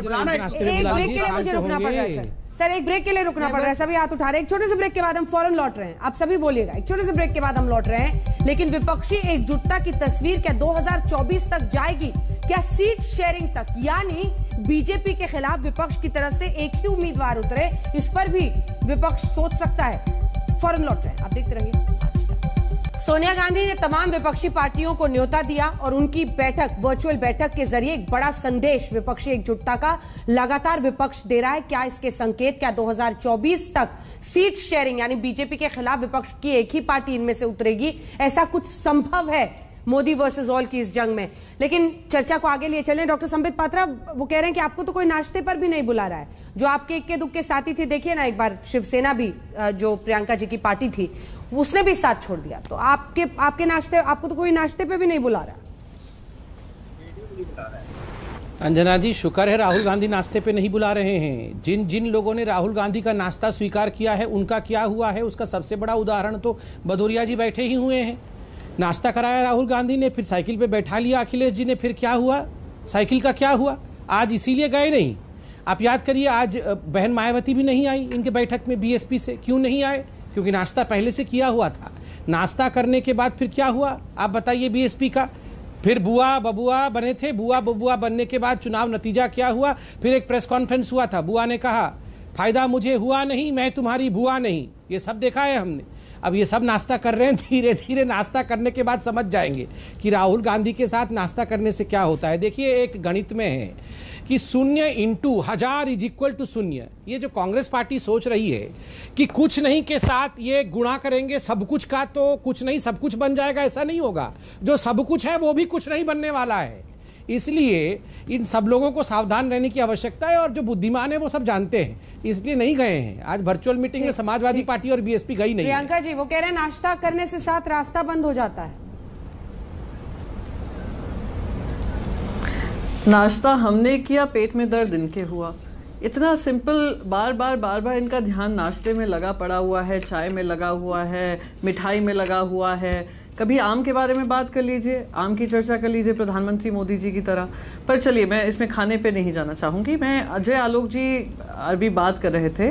एक ब्रेक के लिए मुझे रुकना पड़ रहा है सर, एक ब्रेक के लिए रुकना पड़ रहा है, सभी हाथ उठा रहे हैं। एक छोटे से ब्रेक के बाद हम फौरन लौट रहे हैं, आप सभी बोलिएगा। एक छोटे से ब्रेक के बाद हम लौट रहे हैं, लेकिन विपक्षी एकजुटता की तस्वीर क्या 2024 तक जाएगी? क्या सीट शेयरिंग तक, यानी बीजेपी के खिलाफ विपक्ष की तरफ से एक ही उम्मीदवार उतरे, इस पर भी विपक्ष सोच सकता है। फौरन लौट रहे हैं, आप देखते रहिए। सोनिया गांधी ने तमाम विपक्षी पार्टियों को न्योता दिया और उनकी बैठक, वर्चुअल बैठक के जरिए एक बड़ा संदेश विपक्षी एकजुटता का लगातार विपक्ष दे रहा है। क्या इसके संकेत, क्या 2024 तक सीट शेयरिंग यानी बीजेपी के खिलाफ विपक्ष की एक ही पार्टी इनमें से उतरेगी? ऐसा कुछ संभव है मोदी वर्सेस ऑल की इस जंग में? लेकिन चर्चा को आगे लिए चलें। डॉक्टर संबित पात्रा, वो कह रहे हैं कि आपको तो कोई नाश्ते पर भी नहीं बुला रहा है। जो आपके इक्के दुक्के साथी थे, देखिए ना एक बार, शिवसेना भी जो प्रियंका जी की पार्टी थी, उसने भी साथ छोड़ दिया। तो आपके नाश्ते, आपको तो कोई नाश्ते पे भी नहीं बुला रहा। अंजना जी, शुक्र है राहुल गांधी नाश्ते पे नहीं बुला रहे हैं। जिन जिन लोगों ने राहुल गांधी का नाश्ता स्वीकार किया है, उनका क्या हुआ है, उसका सबसे बड़ा उदाहरण तो भदौरिया जी बैठे ही हुए हैं। नाश्ता कराया राहुल गांधी ने, फिर साइकिल पे बैठा लिया अखिलेश जी ने, फिर क्या हुआ? साइकिल का क्या हुआ? आज इसीलिए गए नहीं। आप याद करिए, आज बहन मायावती भी नहीं आई इनके बैठक में बीएसपी से। क्यों नहीं आए? क्योंकि नाश्ता पहले से किया हुआ था। नाश्ता करने के बाद फिर क्या हुआ, आप बताइए बीएसपी का? फिर बुआ बबुआ बने थे। बुआ बबुआ बनने के बाद चुनाव नतीजा क्या हुआ? फिर एक प्रेस कॉन्फ्रेंस हुआ था, बुआ ने कहा फायदा मुझे हुआ नहीं, मैं तुम्हारी बुआ नहीं। ये सब देखा है हमने। अब ये सब नाश्ता कर रहे हैं, धीरे धीरे नाश्ता करने के बाद समझ जाएंगे कि राहुल गांधी के साथ नाश्ता करने से क्या होता है। देखिए, एक गणित में है कि 0 × 1000 = 0। ये जो कांग्रेस पार्टी सोच रही है कि कुछ नहीं के साथ ये गुणा करेंगे सब कुछ का, तो कुछ नहीं सब कुछ बन जाएगा, ऐसा नहीं होगा। जो सब कुछ है वो भी कुछ नहीं बनने वाला है। इसलिए इन सब लोगों को सावधान रहने की आवश्यकता है, और जो बुद्धिमान है वो सब जानते हैं, इसलिए नहीं गए हैं। आज वर्चुअल मीटिंग में समाजवादी पार्टी और बीएसपी गई नहीं। प्रियंका जी, वो कह रहे हैं नाश्ता करने से साथ रास्ता बंद हो जाता है। नाश्ता हमने किया, पेट में दर्द इनके हुआ। इतना सिंपल। बार बार इनका ध्यान नाश्ते में लगा पड़ा हुआ है, चाय में लगा हुआ है, मिठाई में लगा हुआ है। कभी आम के बारे में बात कर लीजिए, आम की चर्चा कर लीजिए प्रधानमंत्री मोदी जी की तरह। पर चलिए, मैं इसमें खाने पे नहीं जाना चाहूँगी। मैं अजय आलोक जी अभी बात कर रहे थे,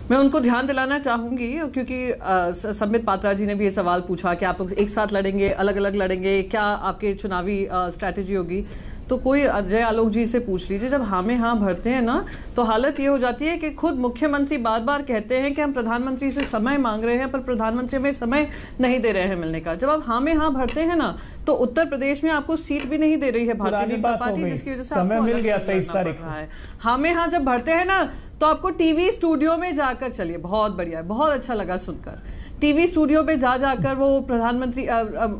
मैं उनको ध्यान दिलाना चाहूँगी, क्योंकि संबित पात्रा जी ने भी ये सवाल पूछा कि आप एक साथ लड़ेंगे, अलग अलग लड़ेंगे, क्या आपके चुनावी स्ट्रैटेजी होगी? तो कोई अजय आलोक जी से पूछ लीजिए। जब हाँ में हाँ भरते हैं ना, तो हालत ये हो जाती है कि खुद मुख्यमंत्री बार बार कहते हैं कि हम प्रधानमंत्री से समय मांग रहे हैं, पर प्रधानमंत्री हमें समय नहीं दे रहे हैं मिलने का। जब आप हाँ में हाँ भरते हैं ना, तो उत्तर प्रदेश में आपको सीट भी नहीं दे रही है भारतीय जनता पार्टी, जिसकी वजह से समय मिल गया 23 तारीख को। हाँ में हाँ जब भरते हैं ना, तो आपको टीवी स्टूडियो में जाकर, चलिए बहुत बढ़िया, बहुत अच्छा लगा सुनकर, टीवी स्टूडियो पे जाकर वो प्रधानमंत्री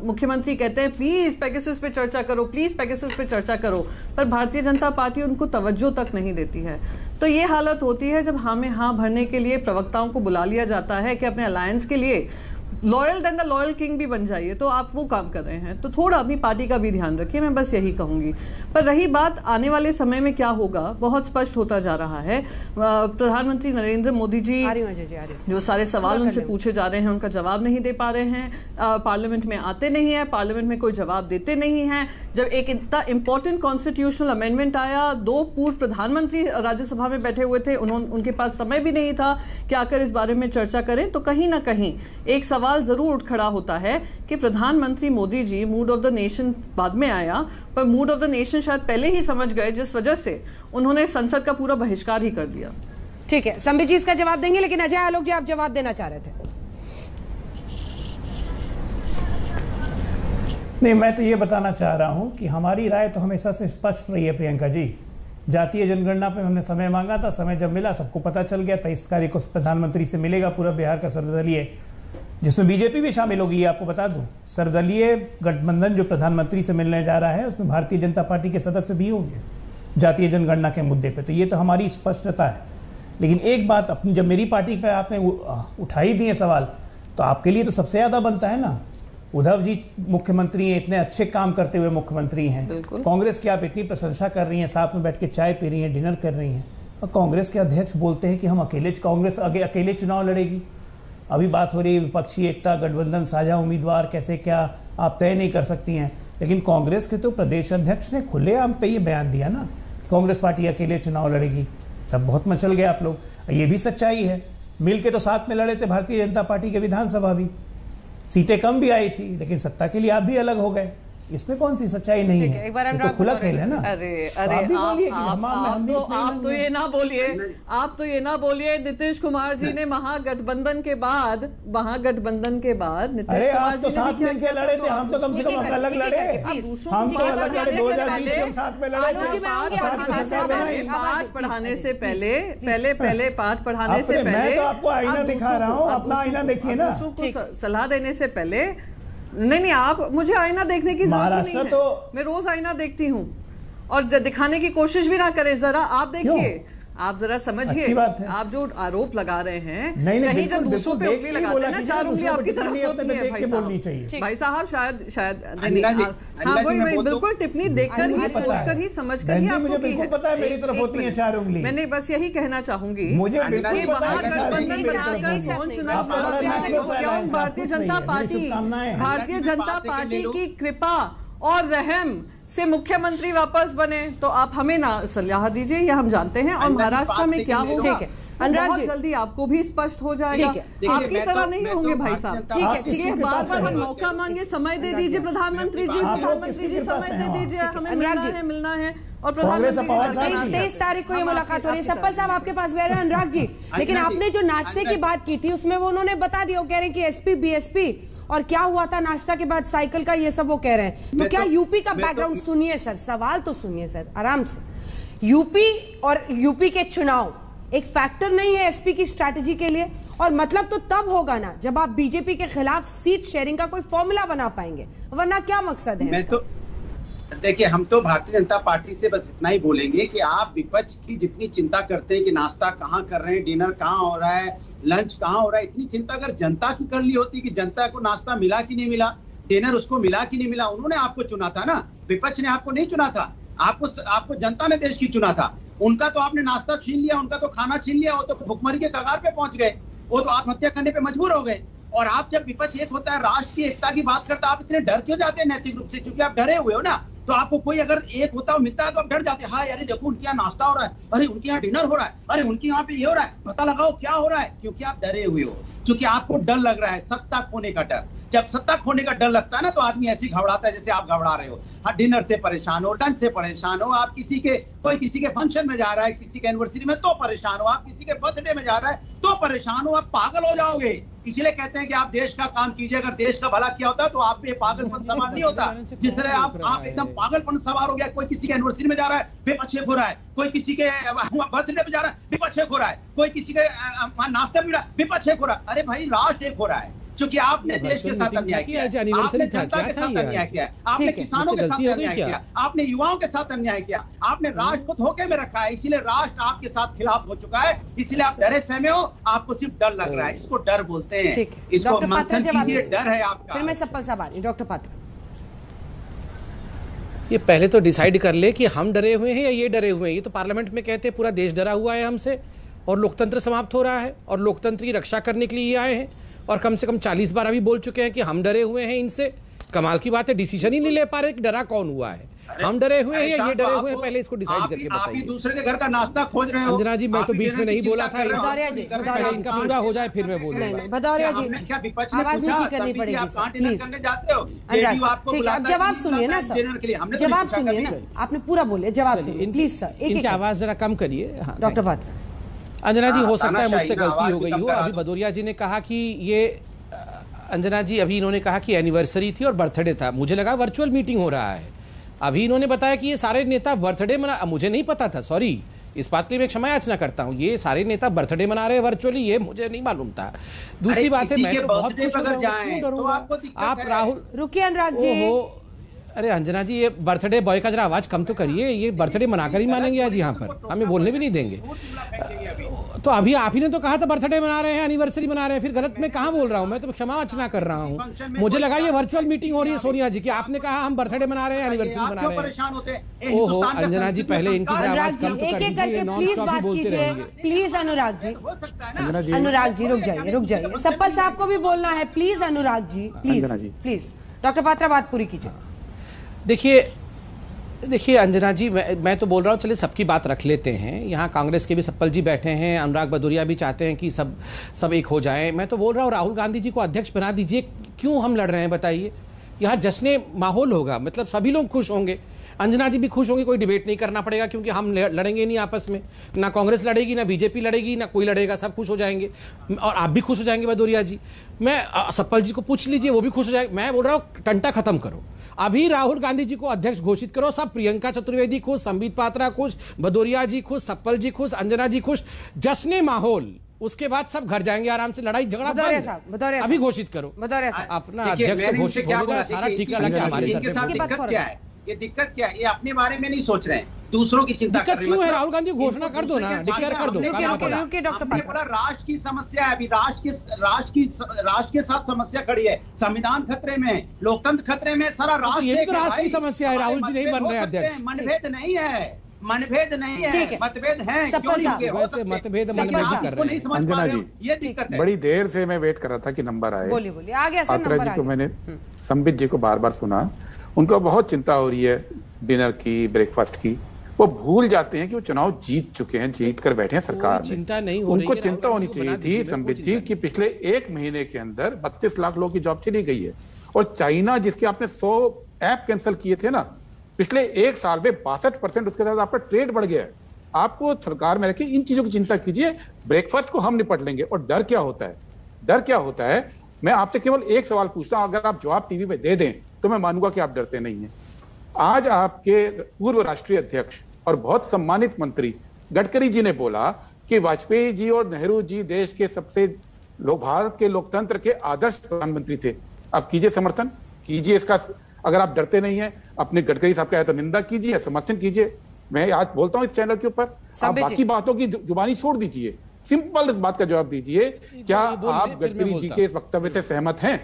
मुख्यमंत्री कहते हैं प्लीज पेगासस पे चर्चा करो, प्लीज पेगासस पे चर्चा करो, पर भारतीय जनता पार्टी उनको तवज्जो तक नहीं देती है। तो ये हालत होती है जब हाँ में हाँ भरने के लिए प्रवक्ताओं को बुला लिया जाता है कि अपने अलायंस के लिए loyal than the loyal king भी बन जाइए, तो आप वो काम कर रहे हैं। तो थोड़ा अपनी पार्टी का भी ध्यान रखिए, मैं बस यही कहूंगी। पर रही बात आने वाले समय में क्या होगा, बहुत स्पष्ट होता जा रहा है। प्रधानमंत्री नरेंद्र मोदी जी जो सारे सवाल उनसे पूछे जा रहे हैं उनका जवाब नहीं दे पा रहे हैं, पार्लियामेंट में आते नहीं है, पार्लियामेंट में कोई जवाब देते नहीं है। जब एक इतना इंपॉर्टेंट कॉन्स्टिट्यूशनल अमेंडमेंट आया, 2 पूर्व प्रधानमंत्री राज्यसभा में बैठे हुए थे, उनके पास समय भी नहीं था कि आकर इस बारे में चर्चा करें। तो कहीं ना कहीं एक सवाल जरूर उठ खड़ा होता है कि प्रधानमंत्री Modi ji, mood off the nation बाद में आया, पर मूड ऑफ द नेशन शायद पहले ही समझ गए, जिस वजह से उन्होंने संसद का पूरा बहिष्कार ही कर दिया। ठीक है, संबित जी इसका जवाब देंगे, लेकिन अजय आलोक जी आप जवाब देना चाह रहे थे। नहीं, मैं तो ये बताना चाह रहा हूं कि हमारी राय तो हमेशा से स्पष्ट रही है प्रियंका जी। जातीय जनगणना पे हमने समय मांगा था, समय जब मिला सबको पता चल गया, 23 तारीख को प्रधानमंत्री से मिलेगा पूरा बिहार का सर्वदलीय, जिसमें बीजेपी भी शामिल होगी। आपको बता दूं, सर्वदलीय गठबंधन जो प्रधानमंत्री से मिलने जा रहा है उसमें भारतीय जनता पार्टी के सदस्य भी होंगे जातीय जनगणना के मुद्दे पे। तो ये तो हमारी स्पष्टता है। लेकिन एक बात अपनी, जब मेरी पार्टी पे आपने उठाई दिए सवाल, तो आपके लिए तो सबसे ज्यादा बनता है ना। उद्धव जी मुख्यमंत्री हैं, इतने अच्छे काम करते हुए मुख्यमंत्री हैं, कांग्रेस की आप इतनी प्रशंसा कर रही हैं, साथ में बैठ के चाय पी रही हैं, डिनर कर रही हैं, और कांग्रेस के अध्यक्ष बोलते हैं कि हम कांग्रेस अकेले चुनाव लड़ेगी। अभी बात हो रही है विपक्षी एकता, गठबंधन, साझा उम्मीदवार, कैसे क्या आप तय नहीं कर सकती हैं, लेकिन कांग्रेस के तो प्रदेश अध्यक्ष ने खुलेआम पे ये बयान दिया ना, कांग्रेस पार्टी अकेले चुनाव लड़ेगी, तब बहुत मचल गए आप लोग। ये भी सच्चाई है, मिल के तो साथ में लड़े थे भारतीय जनता पार्टी के विधानसभा भी, सीटें कम भी आई थी, लेकिन सत्ता के लिए आप भी अलग हो गए, इसमें कौन सी सच्चाई नहीं है? एक बार ये तो खुला खेल है ना। अरे आप तो ये ना बोलिए नीतीश कुमार जी ने महागठबंधन के बाद नीतीश कुमार जी साथ मिल के लड़े थे, हम तो कम से कम अलग लड़े, हम तो अलग लड़े, 2020 में साथ में लड़े। पाठ पढ़ाने से पहले पाठ पढ़ाने से पहले मैं तो आपको आईना दिखा रहा हूँ, अपना आईना देखिए ना। दूसरों को सलाह देने से पहले नहीं, आप मुझे आईना देखने की जरूरत नहीं है, तो मैं रोज आईना देखती हूँ, और दिखाने की कोशिश भी ना करें, जरा आप देखिए, आप जरा समझिए, आप जो आरोप लगा रहे हैं, कहीं जब दूसरों पे उंगली लगाते हैं ना, 4 उंगली आपकी तरफ होती है भाई साहब, शायद हाँ वही बिल्कुल टिप्पणी देखकर ही, सोचकर ही, समझकर ही आपको की है, पता है मेरी तरफ होती है 4 उंगली। मैंने बस यही कहना चाहूंगी, मुझे महागठबंधन बनाकर कौन चुनाव भारतीय जनता पार्टी की कृपा और रहम से मुख्यमंत्री वापस बने, तो आप हमें ना सलाह दीजिए, ये हम जानते हैं, और महाराष्ट्र में क्या होगा बहुत जल्दी आपको भी स्पष्ट हो जाएगा। आपकी तरह नहीं होंगे भाई साहब, ठीक है, बार-बार मौका मांगे, समय दे दीजिए प्रधानमंत्री जी समय दे दीजिए, हमें मिलना है और प्रधानमंत्री 23 तारीख को ये मुलाकात हो रही है। सप्पल साहब आपके पास बैठ रहे हैं अनुराग जी, लेकिन आपने जो नाश्ते की बात की थी उसमें वो उन्होंने बता दिया, वो कह रहे हैं कि एसपी बीएसपी और क्या हुआ था नाश्ता के बाद साइकिल का, ये सब वो कह रहे हैं। तो क्या यूपी का बैकग्राउंड सुनिए सर, सवाल तो सुनिए सर आराम से। यूपी और यूपी के चुनाव एक फैक्टर नहीं है एसपी की स्ट्रैटेजी के लिए, और मतलब तो तब होगा ना जब आप बीजेपी के खिलाफ सीट शेयरिंग का कोई फॉर्मूला बना पाएंगे, वरना क्या मकसद है? मैं तो देखिए, हम तो भारतीय जनता पार्टी से बस इतना ही बोलेंगे कि आप विपक्ष की जितनी चिंता करते हैं कि नाश्ता कहाँ कर रहे हैं, डिनर कहाँ हो रहा है, लंच कहाँ हो रहा है, इतनी चिंता अगर जनता की कर ली होती कि जनता को नाश्ता मिला कि नहीं मिला, डिनर उसको मिला कि नहीं मिला, उन्होंने आपको चुना था ना, विपक्ष ने आपको नहीं चुना था, आपको जनता ने देश की चुना था। उनका तो आपने नाश्ता छीन लिया, उनका तो खाना छीन लिया, वो तो भुखमरी के कगार पे पहुंच गए, वो तो आत्महत्या करने पे मजबूर हो गए। और आप जब विपक्ष एक होता है, राष्ट्र की एकता की बात करता है, आप इतने डर क्यों जाते हैं नैतिक रूप से? क्योंकि आप डरे हुए हो ना, तो आपको कोई अगर एक होता है मिलता है तो आप डर जाते हैं, हाँ यार देखो उनके यहाँ नाश्ता हो रहा है, अरे उनके यहाँ डिनर हो रहा है, अरे उनके यहाँ पे ये हो रहा है, पता लगाओ क्या हो रहा है, क्योंकि आप डरे हुए हो, क्योंकि आपको डर लग रहा है, सत्ता खोने का डर। जब सत्ता खोने का डर लगता है ना, तो आदमी ऐसे ही घबराता है जैसे आप घबरा रहे हो। हाँ, डिनर से परेशान हो, लंच से परेशान हो, आप कोई किसी के फंक्शन में जा रहा है, किसी के एनिवर्सरी में तो परेशान हो, आप किसी के बर्थडे में जा रहा है तो परेशान हो, आप पागल हो जाओगे। इसीलिए कहते हैं कि आप देश का काम कीजिए, अगर देश का भला किया होता तो आप पे पागलपन सवार नहीं होता, जिस तरह आप एकदम पागलपन सवार हो गया। कोई किसी के एनिवर्सरी में जा रहा है, विपक्ष हो रहा है, कोई किसी के बर्थडे पे जा रहा है, विपक्ष हो रहा है, कोई किसी के नाश्ते में विपक्ष हो रहा है। अरे भाई, राष्ट्र एक हो रहा है, क्योंकि आपने देश के साथ अन्याय किया, आपने जनता के साथ अन्याय किया, आपने किसानों के साथ अन्याय किया, आपने युवाओं के साथ अन्याय किया, आपने राष्ट्र को धोखे में रखा है, इसीलिए राष्ट्र आपके साथ खिलाफ हो चुका है, इसीलिए आप डरे सहमे हो, आपको सिर्फ डर लग रहा है, इसको डर बोलते हैं, इसको मंथन कीजिए, डर है आपका। फिर मैं सप्पल साहब आ रही, डॉक्टर पात्र, ये पहले तो डिसाइड कर ले कि हम डरे हुए हैं या ये डरे हुए हैं। ये तो पार्लियामेंट में कहते हैं पूरा देश डरा हुआ है हमसे और लोकतंत्र समाप्त हो रहा है और लोकतंत्र की रक्षा करने के लिए ये आए हैं, और कम से कम 40 बार अभी बोल चुके हैं कि हम डरे हुए हैं इनसे। कमाल की बात है, डिसीजन ही नहीं ले पा रहे कि डरा कौन हुआ है, हम डरे हुए हैं या ये डरे हुए हैं, पहले इसको डिसाइड करके बताइए। आप ही दूसरे के घर का नाश्ता खोज रहे हो। अंजना जी, मैं तो बीच में नहीं बोला था, इनका पूरा हो जाए फिर मैं बोलूंगा। भदौरिया जी, क्या विपक्ष ने पूछा करनी पड़ेगी, आप कहां डिनर करने जाते हो? जेडीयू आपको बुलाता है, जवाब सुनिए ना सर, डिनर के लिए हमने जवाब सुनिए ना, आपने पूरा बोले, जवाब सुनिए प्लीज सर। इनकी आवाज जरा कम करिए। डॉक्टर पात्र, अंजना जी, हो सकता है मुझसे गलती हो गई हो। अभी भदौरिया जी ने कहा कि ये, अंजना जी अभी इन्होंने कहा कि एनिवर्सरी थी और बर्थडे था, मुझे लगा वर्चुअल मीटिंग हो रहा है। अभी इन्होंने बताया कि ये सारे नेता बर्थडे मना, मुझे नहीं पता था, सॉरी, इस बात के लिए मैं क्षमा याचना करता हूँ। ये सारे नेता बर्थडे मना रहे हैं वर्चुअली, ये मुझे नहीं मालूम था। दूसरी बात है, मैं तो बहुत खुश हूं, आप राहुल, रुकिए अनुराग जी, अरे अंजना जी, ये बर्थडे बॉय का जरा आवाज कम तो करिए, ये बर्थडे मनाकर ही मानेंगे आज यहाँ पर, हमें बोलने भी नहीं देंगे। तो अभी आप ही ने तो कहा था बर्थडे मना रहे हैं, एनिवर्सरी मना रहे हैं, फिर गलत मैं कहाँ बोल रहा हूँ? मैं तो क्षमा याचना कर रहा हूँ। मुझे लगा ये वर्चुअल मीटिंग हो रही है सोनिया जी की, आपने कहा हम बर्थडे मना रहे हैं, एनिवर्सरी मना रहे हैं। ओहो अंजना जी, पहले इनकी आवाज कम तो कर दीजिए, नॉन स्टॉप ही बोलते रहेंगे। प्लीज अनुराग जी रुक जाइए। सप्पल साहब को भी बोलना है, please Anurag ji, please. Doctor Patra बात पूरी कीजिए। देखिए अंजना जी, मैं तो बोल रहा हूँ, चलिए सबकी बात रख लेते हैं। यहाँ कांग्रेस के भी सप्पल जी बैठे हैं, अनुराग भदौरिया भी चाहते हैं कि सब एक हो जाएं। मैं तो बोल रहा हूँ राहुल गांधी जी को अध्यक्ष बना दीजिए। क्यों हम लड़ रहे हैं बताइए? यहाँ जश्न माहौल होगा, मतलब सभी लोग खुश होंगे, अंजना जी भी खुश होंगे, कोई डिबेट नहीं करना पड़ेगा क्योंकि हम लड़ेंगे नहीं आपस में, ना कांग्रेस लड़ेगी, ना बीजेपी लड़ेगी, ना कोई लड़ेगा, सब खुश हो जाएंगे और आप भी खुश हो जाएंगे भदौरिया जी। मैं सप्पल जी को पूछ लीजिए, वो भी खुश हो जाएंगे। मैं बोल रहा हूँ टंटा खत्म करो, अभी राहुल गांधी जी को अध्यक्ष घोषित करो। सब, प्रियंका चतुर्वेदी खुश, संबित पात्रा खुश, भदौरिया जी खुश, सप्पल जी खुश, अंजना जी खुश, जश्न माहौल। उसके बाद सब घर जाएंगे आराम से, लड़ाई झगड़ा बंद। अभी घोषित करो अपना अध्यक्ष घोषित होगा, सारा टीका लगा हमारे सर पे। ये दिक्कत क्या है? ये अपने बारे में नहीं सोच रहे हैं, दूसरों की चिंता कर रहे हैं। क्यों है? राहुल गांधी घोषणा कर दो ना, डिक्लेयर कर दो। हमने बोला राष्ट्र की समस्या है, अभी राष्ट्र के साथ समस्या खड़ी है, संविधान खतरे में है, लोकतंत्र खतरे में, सारा राष्ट्र की समस्या है। राहुल जी नहीं बन रहे अध्यक्ष। मनभेद नहीं है, मतभेद है। अंजना जी, ये दिक्कत है। बड़ी देर से मैं वेट कर रहा था कि नंबर आए। बोलिए आ गया सर, नंबर आ गया। मैंने संबित जी को बार बार सुना, उनको बहुत चिंता हो रही है डिनर की, ब्रेकफास्ट की। वो भूल जाते हैं कि वो चुनाव जीत चुके हैं, जीत कर बैठे हैं सरकार में। चिंता नहीं हो रही है। उनको चिंता होनी चाहिए थी संबित जी कि पिछले 1 महीने के अंदर 32 लाख लोगों की जॉब चली गई है। और चाइना जिसके आपने 100 ऐप कैंसिल किए थे ना, पिछले 1 साल में 62% उसके साथ आपका ट्रेड बढ़ गया है। आपको सरकार में रखे इन चीजों की चिंता कीजिए, ब्रेकफास्ट को हम निपट लेंगे। और डर क्या होता है? मैं आपसे केवल एक सवाल पूछता हूं, अगर आप जवाब टीवी पे दे दें तो मैं मानूंगा कि आप डरते नहीं हैं। आज आपके पूर्व राष्ट्रीय अध्यक्ष और बहुत सम्मानित मंत्री गडकरी जी ने बोला कि वाजपेयी जी और नेहरू जी देश के सबसे भारत के लोकतंत्र के आदर्श प्रधानमंत्री थे। आप कीजिए समर्थन, कीजिए इसका। अगर आप डरते नहीं है, अपने गडकरी साहब का है तो निंदा कीजिए, समर्थन कीजिए। मैं आज बोलता हूं इस चैनल के ऊपर, आप बाकी बातों की जुबानी छोड़ दीजिए, सिंपल इस बात का जवाब दीजिए, क्या आप गडकरी जी के इस वक्तव्य से सहमत हैं?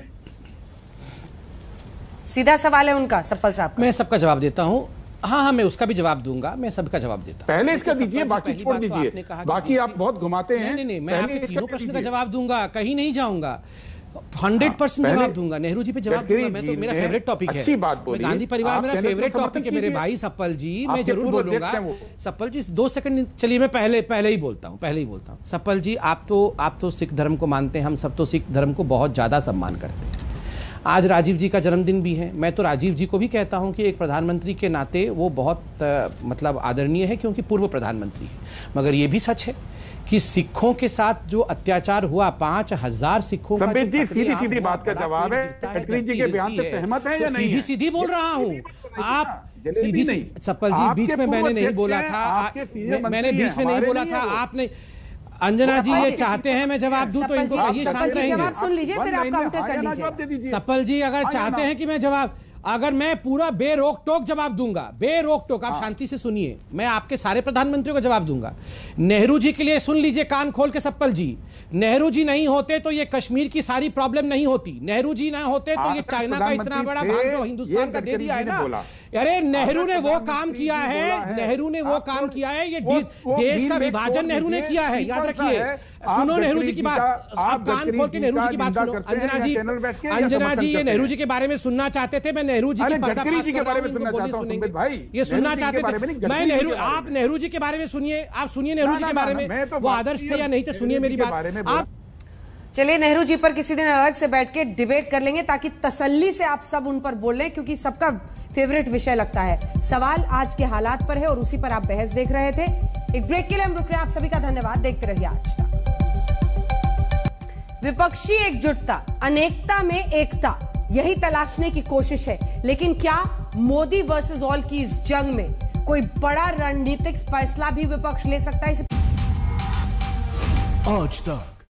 सीधा सवाल है उनका, सप्पल साहब। मैं सबका जवाब देता हूं। हाँ, मैं उसका भी जवाब दूंगा, मैं सबका जवाब देता हूं। पहले इसका दीजिए, बाकी छोड़ दीजिए। बाकी आप बहुत घुमाते हैं। नहीं, मैं आपके तीनों प्रश्न का जवाब दूंगा, कहीं नहीं जाऊंगा। 100% जवाब दूंगा। नेहरू जी पे जवाब दूंगा। मैं तो, मेरा फेवरेट टॉपिक है। अच्छी बात बोली। गांधी परिवार मेरा फेवरेट टॉपिक है मेरे भाई सप्पल जी, मैं जरूर बोलूंगा। सप्पल जी 2 सेकंड चलिए, मैं पहले ही बोलता हूँ। सप्पल जी, आप तो सिख धर्म को मानते हैं, हम सब तो सिख धर्म को बहुत ज्यादा सम्मान करते हैं। आज राजीव जी का जन्मदिन भी है। मैं तो राजीव जी को भी कहता हूं कि एक प्रधानमंत्री के नाते वो बहुत मतलब आदरणीय है, क्योंकि पूर्व प्रधानमंत्री है। मगर ये भी सच है कि सिखों के साथ जो अत्याचार हुआ, 5000 सिखों का। संबित जी, सीधी बात का जवाब है, गडकरी जी के बयान से सहमत है या नहीं? सीधी बोल रहा हूं। आप सीधी सप्पल जी, बीच में मैंने नहीं बोला था, मैंने बीच में नहीं बोला था, आपने। अंजना जी ये चाहते हैं मैं जवाब दूं तो इनको कहिए शांत रहेंगे। जवाब सुन लीजिए, फिर आप काउंटर कर लीजिए। सप्पल जी अगर चाहते हैं कि मैं जवाब, अगर मैं पूरा बेरोक टोक जवाब दूंगा, बेरोक टोक, आप शांति से सुनिए, मैं आपके सारे प्रधानमंत्रियों का जवाब दूंगा। नेहरू जी के लिए सुन लीजिए कान खोल के सप्पल जी, नेहरू जी नहीं होते तो ये कश्मीर की सारी प्रॉब्लम नहीं होती। नेहरू जी ना होते तो ये चाइना का इतना बड़ा भाग जो हिंदुस्तान का दे दिया है ना, अरे नेहरू ने वो काम किया है, नेहरू ने वो काम किया है, ये देश का विभाजन नेहरू ने किया है, याद रखिए। सुनो नेहरू जी की बात, आप कान खोल के नेहरू जी की बात सुनो। अंजना जी ये नेहरू जी के बारे में सुनना चाहते थे, मैं नेहरू जी की पर्दाफाश कर रहा हूं, ये सुनना चाहते थे। मैं नेहरू, आप नेहरू जी के बारे में सुनिए, आप सुनिए नेहरू जी के बारे में, वो आदर्श थे या नहीं थे, सुनिए मेरी बात। आप चलिए नेहरू जी पर किसी दिन अलग से बैठ के डिबेट कर लेंगे, ताकि तसल्ली से आप सब उन पर बोल लें, क्योंकि सबका फेवरेट विषय लगता है। सवाल आज के हालात पर है और उसी पर आप बहस देख रहे थे। एक ब्रेक के लिए हम रुक रहे हैं। आप सभी का धन्यवाद। देखते रहिए आज तक। विपक्षी एकजुटता, अनेकता में एकता, यही तलाशने की कोशिश है। लेकिन क्या मोदी वर्सेस ऑल की इस जंग में कोई बड़ा रणनीतिक फैसला भी विपक्ष ले सकता है? आज तक